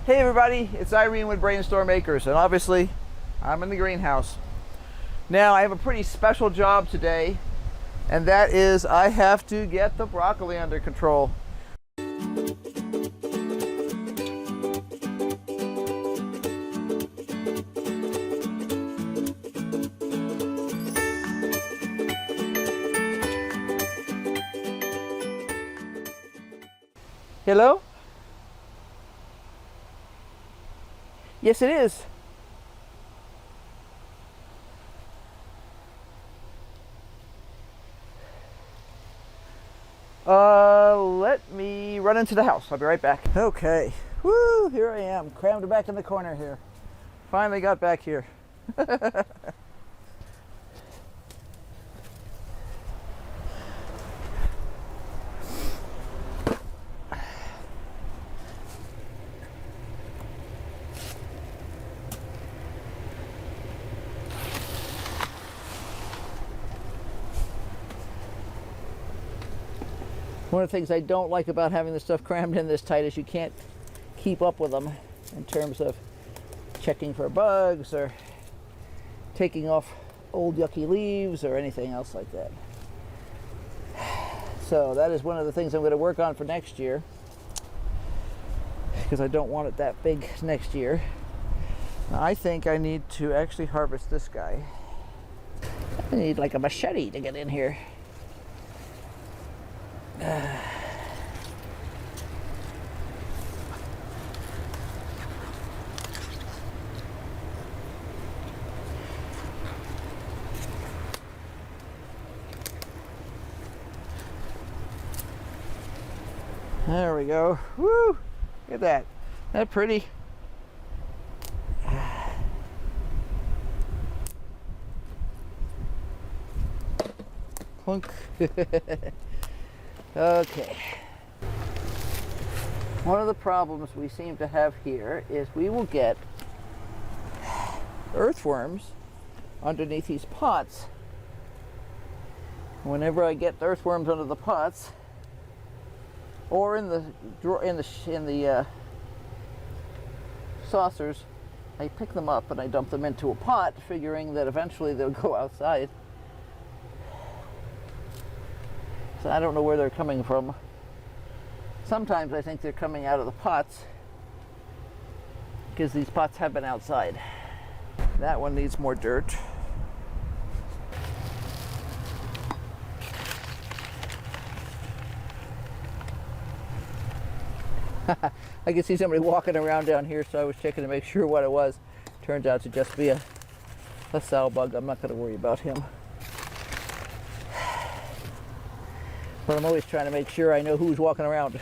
Hey everybody, it's Irene with BrainStormAcres, and obviously I'm in the greenhouse. Now I have a pretty special job today, and that is I have to get the broccoli under control. Hello? Yes, it is. Let me run into the house. I'll be right back. Okay. Woo, here I am, crammed back in the corner here. Finally got back here. One of the things I don't like about having this stuff crammed in this tight is you can't keep up with them in terms of checking for bugs or taking off old yucky leaves or anything else like that. So that is one of the things I'm going to work on for next year, because I don't want it that big next year. Now, I think I need to actually harvest this guy. I need like a machete to get in here. There we go. Woo! Look at that. Isn't that pretty? Clunk. Okay. One of the problems we seem to have here is we will get earthworms underneath these pots. Whenever I get earthworms under the pots, or in the saucers, I pick them up and I dump them into a pot, figuring that eventually they'll go outside. So I don't know where they're coming from. Sometimes I think they're coming out of the pots, because these pots have been outside. That one needs more dirt. I can see somebody walking around down here, so I was checking to make sure what it was. Turns out to just be a sow bug. I'm not going to worry about him. But I'm always trying to make sure I know who's walking around.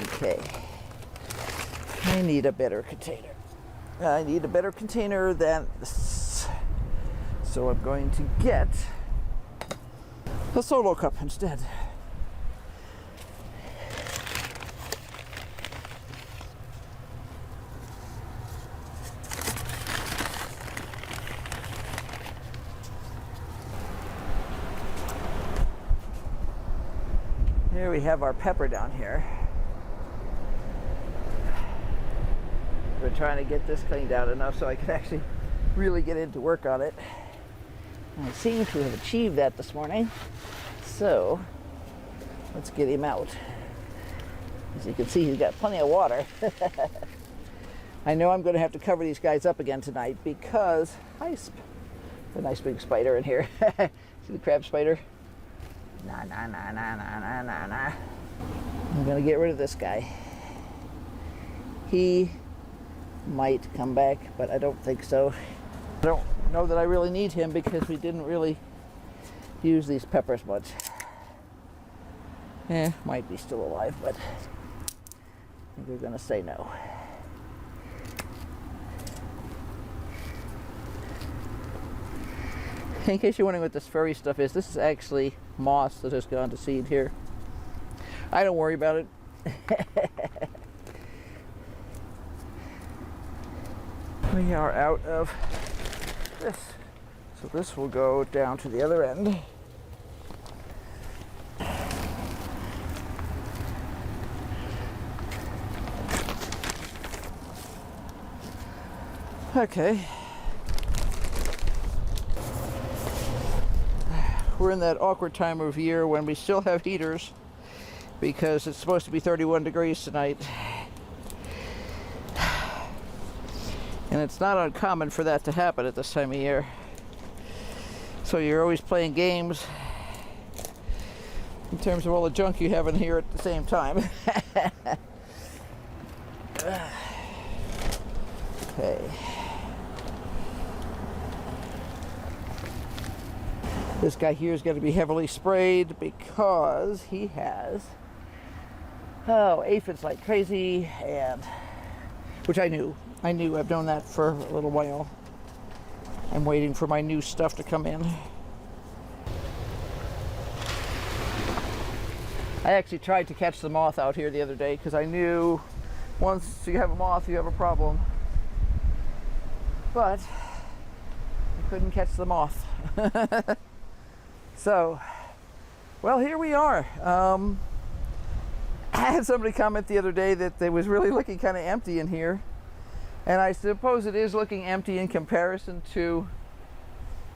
Okay. I need a better container. I need a better container than this. So I'm going to get a solo cup instead. Here we have our pepper down here. We're trying to get this cleaned out enough so I can actually really get into work on it. And I seem to have achieved that this morning. So let's get him out. As you can see, he's got plenty of water. I know I'm going to have to cover these guys up again tonight because a nice big spider in here. See the crab spider? Nah. I'm gonna get rid of this guy. He might come back, but I don't think so. I don't know that I really need him because we didn't really use these peppers much. Might be still alive, but I think we're gonna say no. In case you're wondering what this furry stuff is, this is actually moss that has gone to seed here. I don't worry about it. We are out of this. So this will go down to the other end. Okay. We're in that awkward time of year when we still have heaters because it's supposed to be 31 degrees tonight. And it's not uncommon for that to happen at this time of year. So you're always playing games in terms of all the junk you have in here at the same time. Okay. This guy here is going to be heavily sprayed because he has aphids like crazy, and which I knew. I've known that for a little while. I'm waiting for my new stuff to come in. I actually tried to catch the moth out here the other day because I knew once you have a moth, you have a problem. But I couldn't catch the moth. So, well, here we are. I had somebody comment the other day that it was really looking kind of empty in here. And I suppose it is looking empty in comparison to,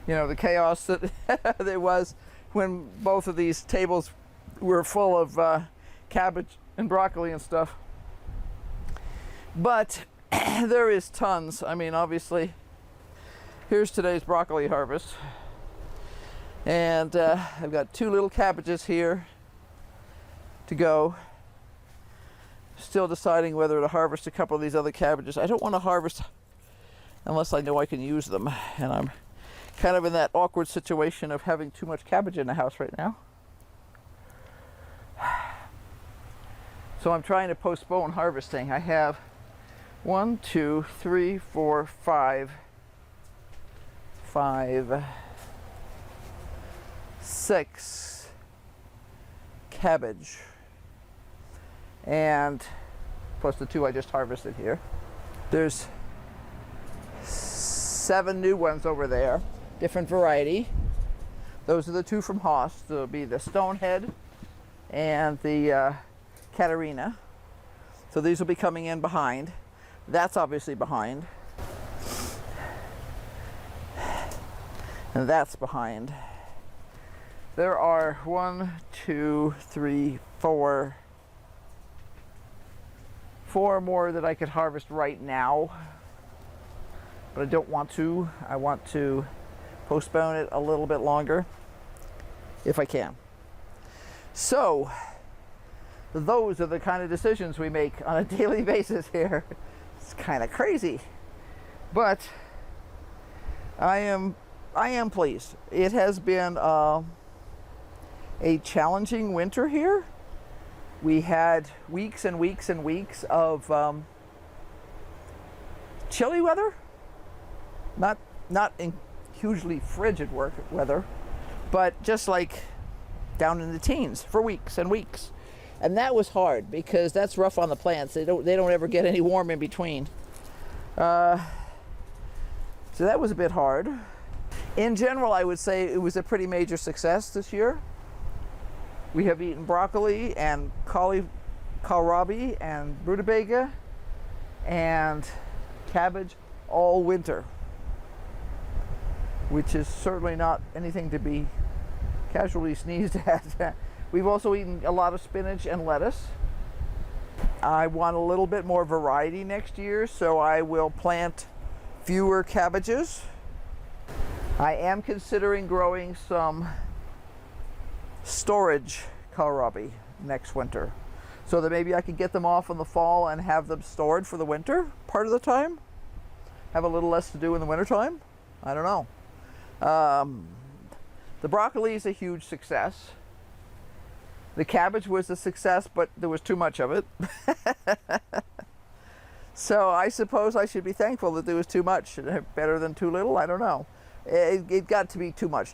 you know, the chaos that there was when both of these tables were full of cabbage and broccoli and stuff. But there is tons. I mean, obviously, here's today's broccoli harvest. And I've got 2 little cabbages here to go. Still deciding whether to harvest a couple of these other cabbages. I don't want to harvest unless I know I can use them. And I'm kind of in that awkward situation of having too much cabbage in the house right now. So I'm trying to postpone harvesting. I have 1, 2, 3, 4, 5, 6 cabbage, and plus the 2 I just harvested here. There's 7 new ones over there, different variety. Those are the 2 from Haas. There'll be the Stonehead and the Katarina. So these will be coming in behind. That's obviously behind. And that's behind. There are 1, 2, 3, 4 more that I could harvest right now, but I don't want to. I want to postpone it a little bit longer if I can. So those are the kind of decisions we make on a daily basis here. It's kind of crazy, but I am pleased. It has been a challenging winter here. We had weeks and weeks and weeks of chilly weather, not in hugely frigid weather, but just like down in the teens for weeks and weeks. And that was hard because that's rough on the plants. They don't ever get any warm in between. So that was a bit hard. In general, I would say it was a pretty major success this year. We have eaten broccoli and kohlrabi and rutabaga and cabbage all winter, which is certainly not anything to be casually sneezed at. We've also eaten a lot of spinach and lettuce. I want a little bit more variety next year, so I will plant fewer cabbages. I am considering growing some storage kohlrabi next winter, so that maybe I could get them off in the fall and have them stored for the winter part of the time. Have a little less to do in the winter time. I don't know. The broccoli is a huge success. The cabbage was a success, but there was too much of it. So I suppose I should be thankful that there was too much. Better than too little? I don't know. It got to be too much.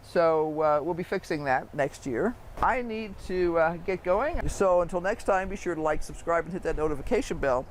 So we'll be fixing that next year. I need to get going. So until next time, be sure to like, subscribe, and hit that notification bell.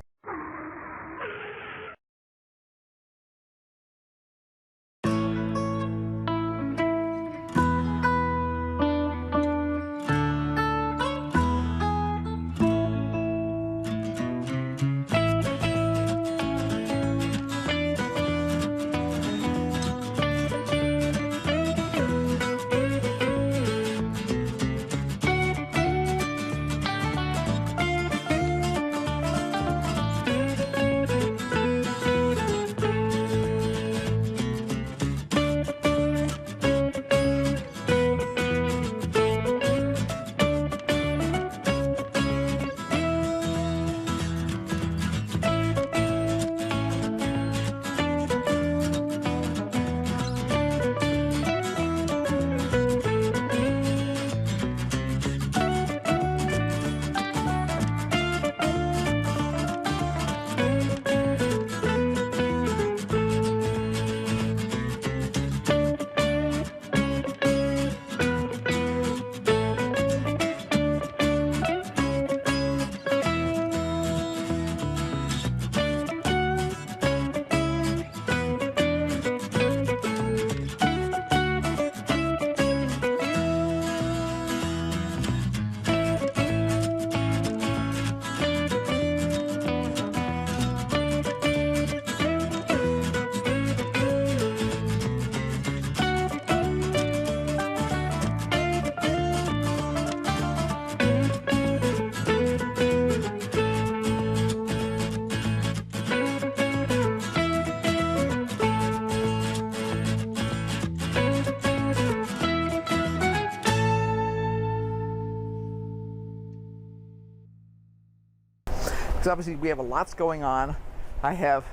because obviously we have lots going on. I have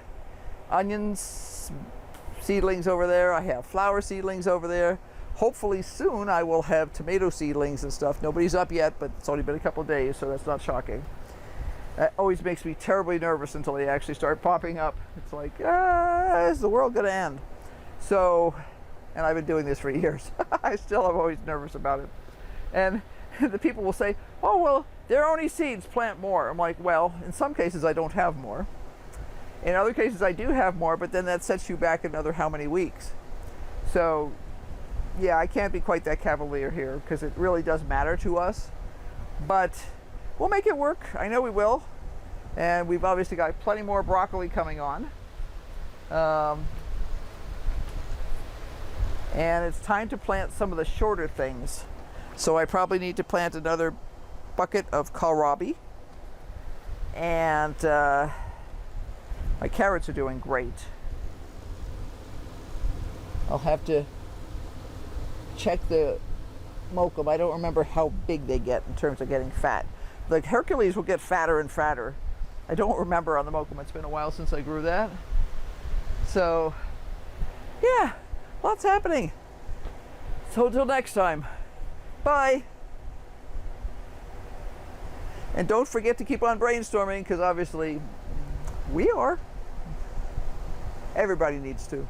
onions seedlings over there. I have flower seedlings over there. Hopefully soon I will have tomato seedlings and stuff. Nobody's up yet, but it's only been a couple of days, so that's not shocking. That always makes me terribly nervous until they actually start popping up. It's like, is the world going to end? So, and I've been doing this for years. I still am always nervous about it. And the people will say, oh, well, they're only seeds, plant more. I'm like, well, in some cases I don't have more. In other cases I do have more, but then that sets you back another how many weeks. So, yeah, I can't be quite that cavalier here because it really does matter to us. But we'll make it work. I know we will. And we've obviously got plenty more broccoli coming on. And it's time to plant some of the shorter things. So I probably need to plant another bucket of kohlrabi. And my carrots are doing great. I'll have to check the mokum. I don't remember how big they get in terms of getting fat. The Hercules will get fatter and fatter. I don't remember on the mokum. It's been a while since I grew that. So, yeah, lots happening. So until next time, bye. And don't forget to keep on brainstorming, because obviously we are. Everybody needs to.